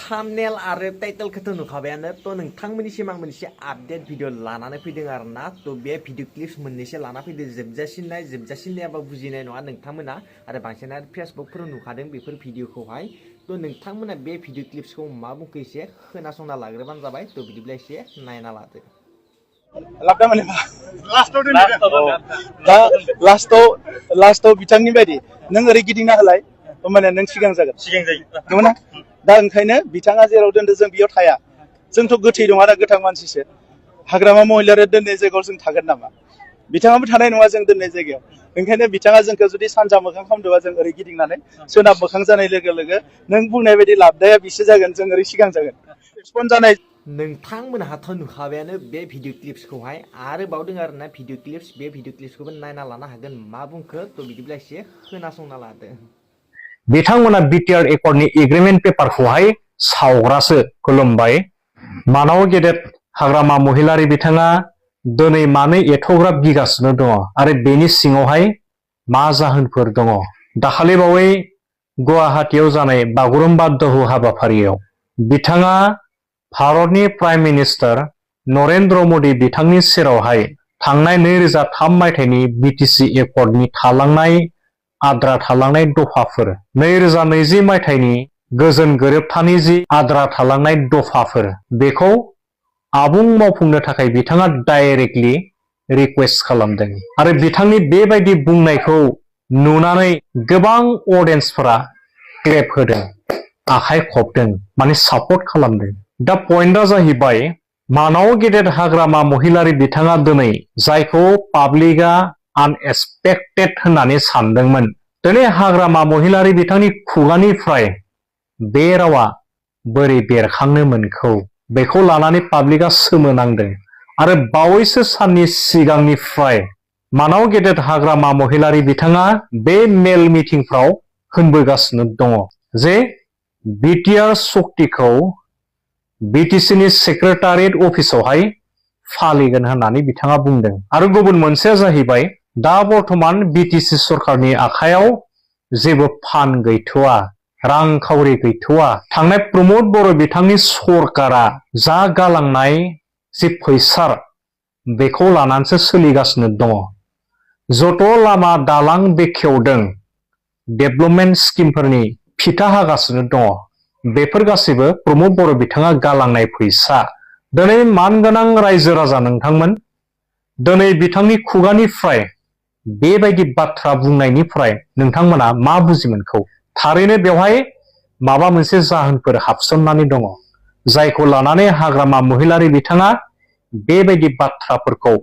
Thumbnail आरो टाइटेलखौथ' नुखाबायानो थ' नोंथांमोननिसिम आं मोनसे आपडेट भिडिअ लानानै फैदों आरोना थ' बे भिडिअ क्लिप्स मोननैसो लाना फैदों जोबजासिम नायाबा बुजिनाय नङा नोंथांमोना आरो बांसिनानो फेसबुकफोराव नुखादों बेफोर भिडिअखौहाय थ' नोंथांमोना बे भिडिअ क्लिप्सखौ मा बुंखो एसे खोनासंना लाग्रोबानो जाबाय थ' बिदिब्ला एसे नायना लादो। लाबदा माने लास्टआव बिथांनि बायदि नों ओरै गिदिंना होलाय होमबानिया नों सिगां जागोन नंगौना दा ओंखायनो बिथाङा जेराव दोनदों जों बेयाव थाया जोंथ' गोथै नङा दा गोथां मानसिसो हाग्रामा महिलारि दोननाय जायगायाव जों थागोन नामा बिथाङाबो थानाय नङा जों दोननाय जायगायाव ओंखायनो बिथाङा जोंखौ जुदि सानजा मोखां खालामदोंबा जों ओरै गिदिंनानै सोनाब मोखां जानाय लोगो लोगो नों बुंनाय बायदि लाबदाया बिसो जागोन जों ओरै सिगां जागोन रेसपन्स जानाय नोंथांमोनहाथ' नुखाबायानो बे भिडिअ क्लिप्सखौहाय आरो बावदों आरोना भिडिअ क्लिप्स बे भिडिअ क्लिप्सखौबो नायना लानो हागोन मा बुंखो थ' बिदिब्ला एसे खोनासंना लादो। बिथांमोना बिटिआर एकर्डनि एग्रिमेन्ट पेपारखौहाय सावग्रासो खुलुमबाय मानाव गेदेर हाग्रामा महिलारि बिथाङा दिनै मानो एथ'ग्राब गिगासिनो दङ आरो बेनि सिङावहाय मा जाहोनफोर दङ दाखालि बावै गुवाहाटीयाव जानाय बागुरुम्बा दोहौ हाबाफारियाव बिथाङा भारतनि प्राइम मिनिस्टार नरेन्द्र मदि बिथांनि सेरावहाय थांनाय 2003 मायथाइनि बिटिसि एकर्डनि आद्रा थालांनाय दफाफोर 2020 मायथाइनि गोजोन गोरोबथानि जि आद्रा थालांनाय दफाफोर बेखौ आबुं मावफुंनो थाखाय बिथाङा डाइरेक्टलि रिक्वेस्ट खालामदों आरो बिथांनि बेबायदि बुंनायखौ नुनानै गोबां अडियेन्सफोरा क्लेप होदों आखाइ खबदों माने सापर्ट खालामदों। दा पइन्टआ जाहैबाय मानाव गेदेर हाग्रामा महिलारि बिथाङा दिनै जायखौ पाब्लिकआ आनएक्सपेक्टेड होननानै सानदोंमोन दिनै हाग्रामा महिलारि बिथांनि खुगानिफ्राय बे रावा बोरै बेरखांनो मोनखौ बेखौ लानानै पाब्लिकआ सोमोनांदों आरो बावैसो साननि सिगांनिफ्राय मानाव गेदेर हाग्रामा महिलारि बिथाङा बे मेल मिटिंफ्राव होनबोगासिनो दङ जे बिटिआर सक्तिखौ बिटिसिनि सेक्रेटारियेट अफिसावहाय फालिगोन होननानै बिथाङा बुंदों आरो गुबुन मोनसेया जाहैबाय दा बर्थमान बिटिसि सरकारनि आखायाव जेबो फान्ड गैथ'वा रांखावरि गैथ'वा थांनाय प्रमद बर' बिथांनि सरकारा जा गालांनाय जि फैसा बेखौ लानानैसो सोलिगासिनो दङ जत' लामा दालां बेखेवदों डेभेलपमेन्ट स्किमफोरनि फिथा हागासिनो दङ बेफोर गासैबो प्रमद बर' बिथाङा गालांनाय फैसा दिनै मानगोनां रायजो राजा नोंथांमोन दिनै बिथांनि खुगानिफ्राय बेबायदि बाथ्रा बुंनायनिफ्राय नोंथांमोना मा बुजिमोनखौ थारैनो बेवहाय माबा मोनसे जाहोनफोर हाबसननानै दङ जायखौ लानानै हाग्रामा महिलारि बिथाङा बेबायदि बाथ्राफोरखौ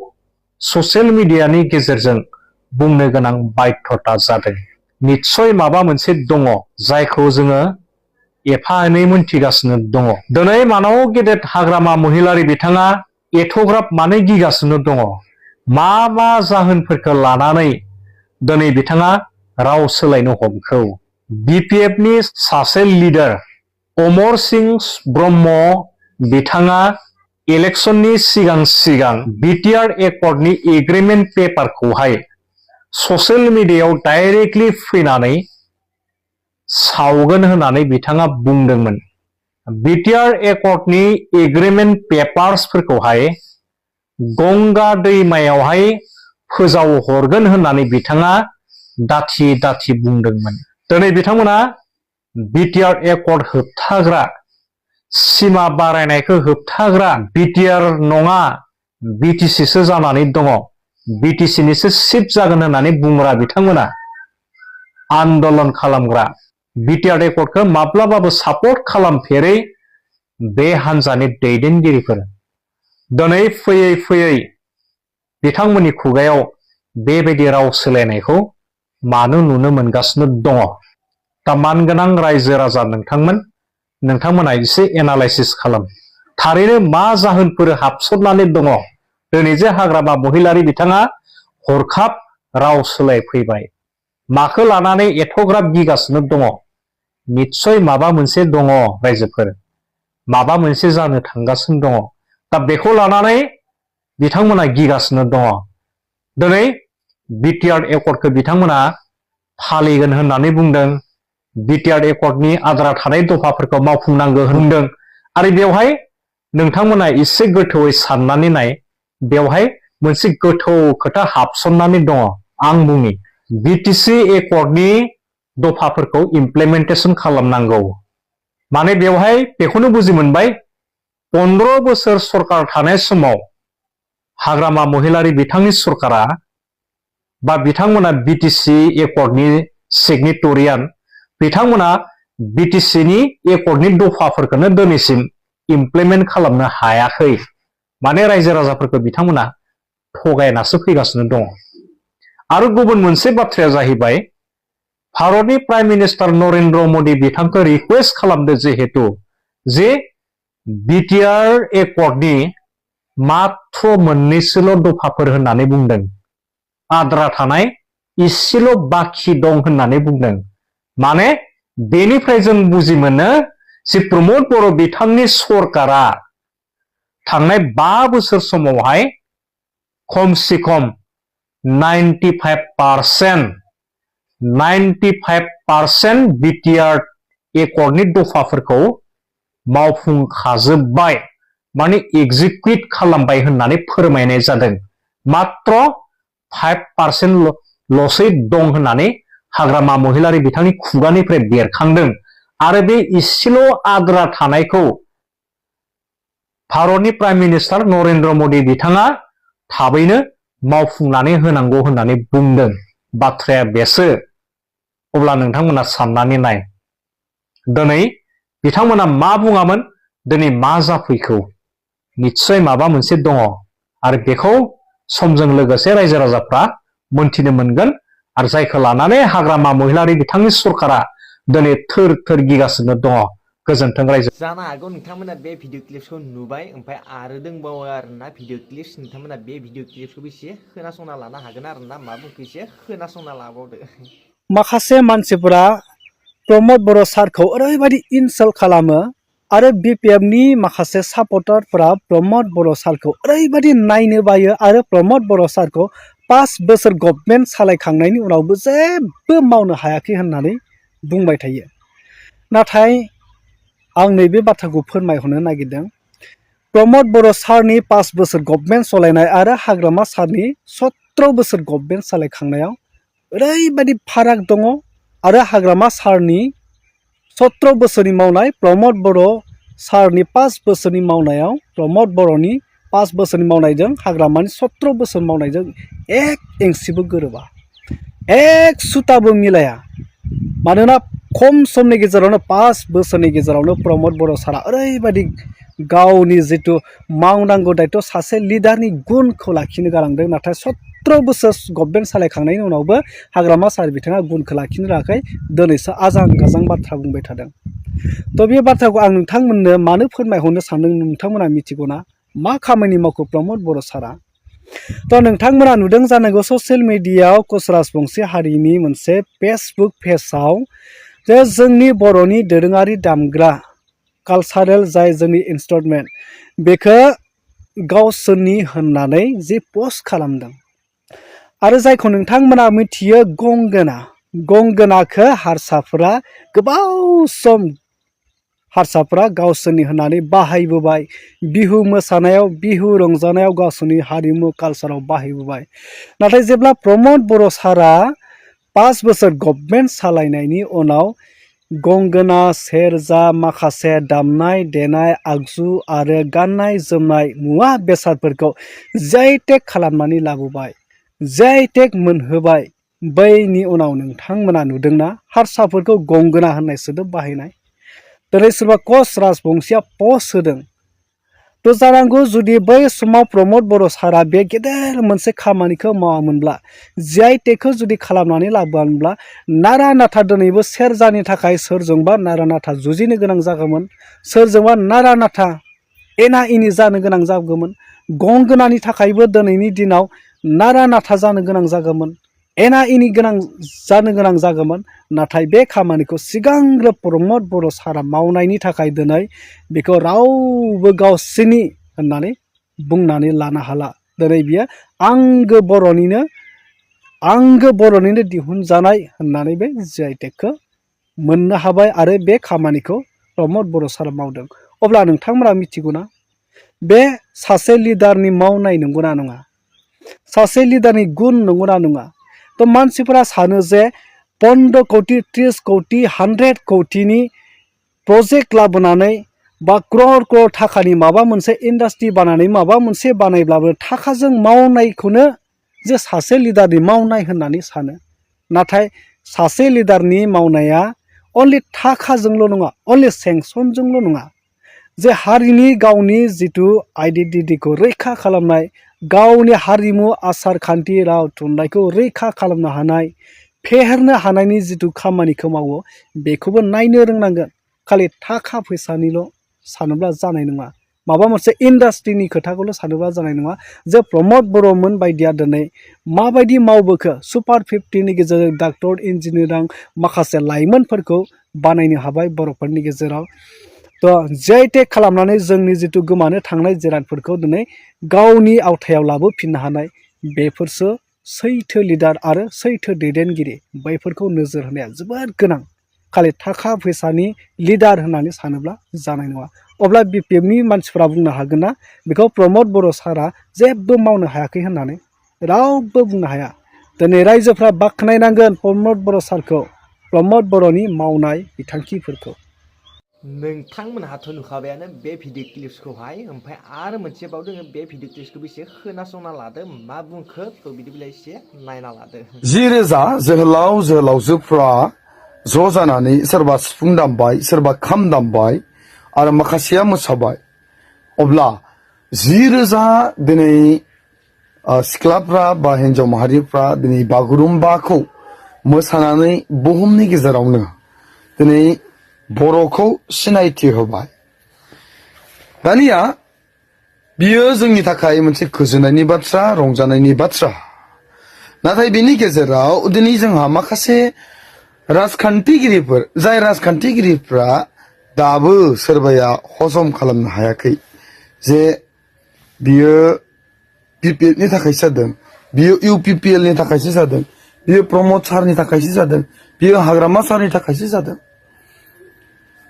ससियेल मिडियानि गेजेरजों बुंनो गोनां बाध्यता जादों निस्सय माबा मोनसे दङ जायखौ जोङो एफा एनै मोनथिगासिनो दङ दिनै मानाव गेदेर हाग्रामा महिलारि बिथाङा एथ'ग्राब मानो गिगासिनो दङ मा मा जाहोनफोरखौ लानानै दिनै बिथाङा राव सोलायनो हमखौ बिपिएफनि सासे लिडार अमर सिं ब्रह्म बिथाङा इलेक्शननि सिगां बिटिआर एकर्डनि एग्रिमेन्ट पेपारखौहाय ससियेल मिडियायाव डाइरेक्टलि फैनानै सावगोन होननानै बिथाङा बुंदोंमोन बिटिआर एकर्डनि एग्रिमेन्ट पेपार्सफोरखौहाय गंगा दैमायावहाय फोजावहरगोन होननानै बिथाङा दाथि बुंदोंमोन दिनै बिथांमोना बिटिआर एकर्ड होबथाग्रा सिमा बारायनायखौ होबथाग्रा बिटिआर नङा बिटिसिसो जानानै दङ बिटिसिनिसो सिफ जागोन होननानै बुंग्रा बिथांमोना आन्दलन खालामग्रा बिटिआर एकर्डखौ माब्लाबाबो सापर्ट खालामफेरै बे हान्जानि दैदेनगिरिफोर दिनै फैयै बिथांमोननि खुगायाव बेबायदि राव सोलायनायखौ मानो नुनो मोनगासिनो दङ दा मानगोनां रायजो राजा नोंथांमोना एसे एनालाइसिस खालाम थारैनो मा जाहोनफोर हाबसननानै दङ दिनै जे हाग्रामा महिलारि बिथाङा हरखाब राव सोलायफैबाय माखौ लानानै एथ'ग्राब गिगासिनो दङ निस्सय माबा मोनसे दङ रायजोफोर माबा मोनसे जानो थांगासिनो दङ दा बेखौ लानानै बिथांमोना गिगासिनो दङ दिनै बिटिआर एकर्डखौ बिथांमोना फालिगोन होननानै बुंदों बिटिआर एकर्डनि आद्रा थानाय दफाफोरखौ मावफुंनांगौ होनदों आरो बेवहाय नोंथांमोना एसे गोथौयै साननानै नाय बेवहाय मोनसे गोथौ खोथा हाबसननानै दङ आं बुंनि बिटिसि एकर्डनि दफाफोरखौ इमप्लिमेन्टेसन खालामनांगौ माने बेवहाय बेखौनो बुजि मोनबाय 15 बोसोर सरकार थानाय समाव हाग्रामा महिलारि बिथांनि सरकारा बा बिथांमोना बिटिसि एकर्डनि सिगनेटरियान बिथांमोना बिटिसिनि एकर्डनि दफाफोरखौनो दिनैसिम इमप्लिमेन्ट खालामनो हायाखै माने रायजो राजाफोरखौ बिथांमोना थगायनासो फैगासिनो दङ आरो गुबुन मोनसे बाथ्राया जाहैबाय भारतनि प्राइम मिनिस्टार नरेन्द्र मदि बिथांखौ रिक्वेस्ट खालामदों जिहेतु जे बिटिआर एकर्डनि मात्र मोननैसोल' दफाफोर होननानै बुंदों आद्रा थानाय इसेल' बाखि दं होननानै बुंदों माने बेनिफ्राय जों बुजि मोनो जे प्रमद बर' बिथांनि सरकारा थांनाय 5 बोसोर समावहाय खमसे खम 95% बिटिआर एकर्डनि दफाफोरखौ मावफुंखाजोब्बाय माने एग्जिक्यूट खालामबाय होननानै फोरमायनाय जादों मात्र 5% लसै दं होननानै हाग्रामा महिलारि बिथांनि खुगानिफ्राय बेरखांदों आरो बे इसेल' आद्रा थानायखौ भारतनि प्राइम मिनिस्टार नरेन्द्र मदि बिथाङा थाबैनो मावफुंनानै होनांगौ होननानै बुंदों बाथ्राया बेसो अब्ला नोंथांमोना साननानै नाय दिनै बिथांमोना मा बुङामोन दिनै मा जाफैखो निश्चय माबा मोनसे दङ आरो बेखौ समजों लोगोसे रायजो राजाफ्रा मोनथिनो मोनगोन आरो जायखौ लानानै हाग्रामा महिलारि बिथांनि सरकारा दिनै थोर थोर गिगासिनो दङ गोजोन्थों रायजो जानो हागौ नोंथांमोना बे भिडिअ क्लिप्सखौ नुबाय ओमफ्राय आरो दंबावो आरोना भिडिअ क्लिप्स नोंथांमोना बे भिडिअ क्लिप्सखौ एसे खोनासंना लानो हागोन आरोना मा बुंखो एसे खोनासंना लाबावदो माखासे मानसिफोरा प्रमद बर' सारखौ ओरैबायदि इनसाल्ट खालामो आरो बिपिएफनि माखासे सापर्टारफोरा प्रमद बर' सारखौ ओरैबायदि नायनो बायो आरो प्रमद बर' सारखौ 5 बोसोर गभर्नमेन्ट सालायखांनायनि उनावबो जेबो मावनो हायाखै होननानै बुंबाय थायो नाथाय आं नैबे बाथ्राखौ फोरमायहरनो नागिरदों प्रमद बर' सारनि 5 बोसोर गभर्नमेन्ट सालायनाय आरो हाग्रामा सारनि 17 बोसोर गभर्नमेन्ट सालायखांनायाव ओरैबायदि फाराग दङ आरो हाग्रामा सारनि 17 बोसोरनि मावनाय प्रमद बर' सारनि 5 बोसोरनि मावनायाव प्रमद बर'नि 5 बोसोरनि मावनायजों हाग्रामानि 17 बोसोर मावनायजों एक एंसिबो गोरोबा एक सुताबो मिलाया मानोना खम समनि गेजेरावनो 5 बोसोरनि गेजेरावनो प्रमद बर' सारा ओरैबायदि गावनि जितु मावनांगौ दायित्व सासे लिडारनि गुनखौ लाखिनो गालांदों नाथाय 17 बोसोर गभर्नमेन्ट सालायखांनायनि उनावबो हाग्रामा सार बिथाङा गुनखौ लाखिनो रोङाखै दिनैसो आजां गाजां बाथ्रा बुंबाय थादों थ' बे बाथ्राखौ आं नोंथांमोननो मानो फोरमायहरनो सानदों नोंथांमोना मिथिगौना मा खामानि मावखो प्रमद बर' सारा थ' नोंथांमोना नुदों जानांगौ ससियेल मिडियायाव कच राजबंसि हारिनि मोनसे फेसबुक पेजाव जे जोंनि बर'नि दोरोङारि दामग्रा कालचारेल जाय जोंनि इन्स्ट्रुमेन्ट बेखौ गावसोरनि होननानै जि पस्ट खालामदों आरो जायखौ नोंथांमोना मिथियो गंगोनाखौ हारसाफोरा गोबाव सम हारसाफोरा गावसोरनि होननानै बाहायबोबाय बिहु मोसानायाव बिहु रंजानायाव गावसोरनि हारिमु कालचाराव बाहायबोबाय नाथाय जेब्ला प्रमद बर' सारा 5 बोसोर गभर्नमेन्ट सालायनायनि उनाव गंगोना सेरजा माखासे दामनाय देनाय आगजु आरो गाननाय जोमनाय मुवा बेसादफोरखौ जि.आइ.टेग खालामनानै लाबोबाय जि.आइ.टेग मोनहोबाय बैनि उनाव नोंथांमोना नुदोंना हारसाफोरखौ गंगोना होननाय सोदोब बाहायनाय दिनै सोरबा कच राजबंसिया पस्ट होदों थ' जानांगौ जुदि बै समाव प्रमद बर' सारा बे गेदेर मोनसे खामानिखौ मावामोनब्ला जि.आइ.टेगखौ जुदि खालामनानै लाबोआमोनब्ला नारा नाथा दिनैबो सेरजानि थाखाय सोरजोंबा नारा नाथा जुजिनो गोनां जागौमोन सोरजोंबा नारा नाथा एना एनि जानो गोनां जागौमोन गंगोनानि थाखायबो दिनैनि दिनाव नारा नाथा जानो गोनां जागौमोन एना एनि जानो गोनां जागौमोन नाथाय बे खामानिखौ सिगांग्रो प्रमद बर' सारा मावनायनि थाखाय दिनै बेखौ रावबो गावसिनि होननानै बुंनानै लानो हाला दिनै बियो आंगो बर'निनो दिहुनजानाय होननानै बे जि.आइ.टेगखौ मोननो हाबाय आरो बे खामानिखौ प्रमद बर' सारा मावदों। अब्ला नोंथांमोना मिथिगौना बे सासे लिडारनि मावनाय नंगौना नङा, सासे लिडारनि गुन नंगौना नङा? तो मानसिफोरा सानो जे 15 कोटि 30 कोटि 100 कोटिनि प्रजेक्ट लाबोनानै बा क्रर क्रर थाखानि माबा मोनसे इन्डास्ट्रि बानायनानै माबा मोनसे बानायब्लाबो थाखाजों मावनायखौनो जे सासे लिडारनि मावनाय होननानै सानो। नाथाय सासे लिडारनि मावनाया अनलि थाखाजोंल' नङा, अनलि सेंसनजोंल' नङा, जे हारिनि गावनि जिथु आइडेन्टिटिखौ रैखा खालामनाय, गावनि हारिमु आसार खान्थि राव थुनलाइखौ रैखा खालामनो हानाय, फेहेरनो हानायनि जिथु खामानिखौ मावो बेखौबो नायनो रोंनांगोन। खालि थाखा फैसानिल' सानोब्ला जानाय नङा, माबा मोनसे इन्डास्ट्रिनि खोथाखौल' सानोब्ला जानाय नङा। जे प्रमद बर'मोन बायदिया दिनै माबायदि मावबोखो, सुपार 50नि गेजेरजों डक्टर इन्जिनियार माखासे लाइमोनफोरखौ बानायनो हाबाय बर'फोरनि गेजेराव। तो JITEC खालामनानै जोंनि जिथु गोमानो थांनाय जिरादफोरखौ दिनै गावनि आवथायाव लाबोफिननो हानाय, बेफोरसो सैथो लिडार आरो सैथो दैदेनगिरि। बैफोरखौ नोजोर होनाया जोबोद गोनां। खालि थाखा फैसानि लिडार होननानै सानोब्ला जानाय नङा। अब्ला BPFनि मानसिफ्रा बुंनो हागोन ना बेखौ प्रमद बर' सारा जेबो मावनो हायाखै होननानै? रावबो बुंनो हाया। दिनै रायजोफ्रा बाख्नायनांगोन प्रमद बर' सारखौ, प्रमद बर'नि मावनाय बिथांखिफोरखौ। नोंथांमोनहाथ' नुखाबायानो बे भिडिअ क्लिप्सखौहाय, ओमफ्राय आरो मोनसेबाव दोङो बे भिडिअ क्लिप्सखौबो एसे खोनासंना लादो मा बुंखो। थ' बिदिब्ला एसे नायना लादो। 10,000 जोहोलाव जोहोलावजोफ्रा ज' जानानै सोरबा सिफुं दामबाय, सोरबा खाम दामबाय आरो माखासेया मोसाबाय। अब्ला 10,000 दिनै सिख्लाफ्रा बा हिन्जाव माहारिफ्रा दिनै बागुरुम्बाखौ मोसानानै बुहुमनि गेजेरावनो दिनै बर'खौ सिनायथि होबाय। दानिया बियो जोंनि थाखाय मोनसे गोजोननायनि बाथ्रा, रंजानायनि बाथ्रा। नाथाय बेनि गेजेराव दिनै जोंहा माखासे राजखान्थिगिरिफोर, जाय राजखान्थिगिरिफ्रा दाबो सोरबाया हजम खालामनो हायाखै जे बियो BPFनि थाखायसो जादों, बियो UPPLनि थाखायसो जादों, बियो प्रमद सारनि थाखायसो जादों, बियो हाग्रामा सारनि थाखायसो जादों।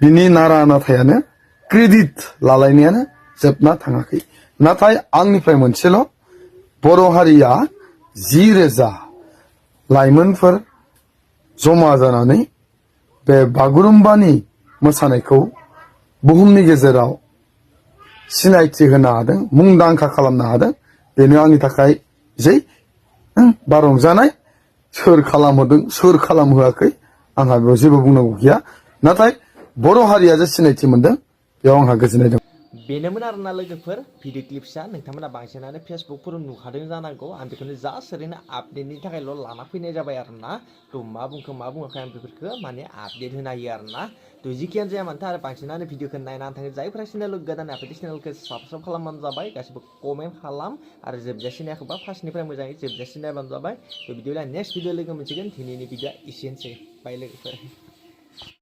बिनि नारा नाथायानो, क्रेडिट लालायनायानो जोबना थाङाखै। नाथाय आंनिफ्राय मोनसेल', बर' हारिया 10,000 लाइमोनफोर जमा जानानै बे बागुरुम्बानि मोसानायखौ बुहुमनि गेजेराव सिनायथि होनो हादों, मुंदांखा खालामनो हादों। बेनो आंनि थाखाय जै बा रंजानाय। सोर खालामहोदों, सोर खालामहोआखै, आंहा बेयाव जेबो बुंनांगौ गैया। नाथाय बर' हारिया जे सिनायथि मोनदों, बेयाव आंहा गोजोननाय दं। बेनोमोन आरोना लोगोफोर भिडिअ क्लिप्सआ। नोंथांमोना बांसिनानो फेसबुकफोराव नुखादों जानांगौ। आं बेखौनो जास्ट ओरैनो आपडेटनि थाखायल' लाना फैनाय जाबाय आरोना। थ' मा बुंखो मा बुङाखै आं बेफोरखौ माने आपडेट होना होयो आरोना। थ' जिखियानो जाया मानोथो आरो बांसिनानो भिडिअखौ नायनानै थाङो। जायफ्रा चेनेल गोदान आफेदि चेनेलखौ साबसक्राइब खालामबानो जाबाय, गासिबो कमेन्ट खालाम आरो जोबजासिम नायाखैबा फार्स्टनिफ्राय मोजाङै जोबजासिम नायबानो जाबाय। थ' बिदिब्ला नेक्स्ट भिडिअ लोगो मोनसिगोन। दिनैनि भिडिअआ एसेनोसै। बाय लोगोफोर।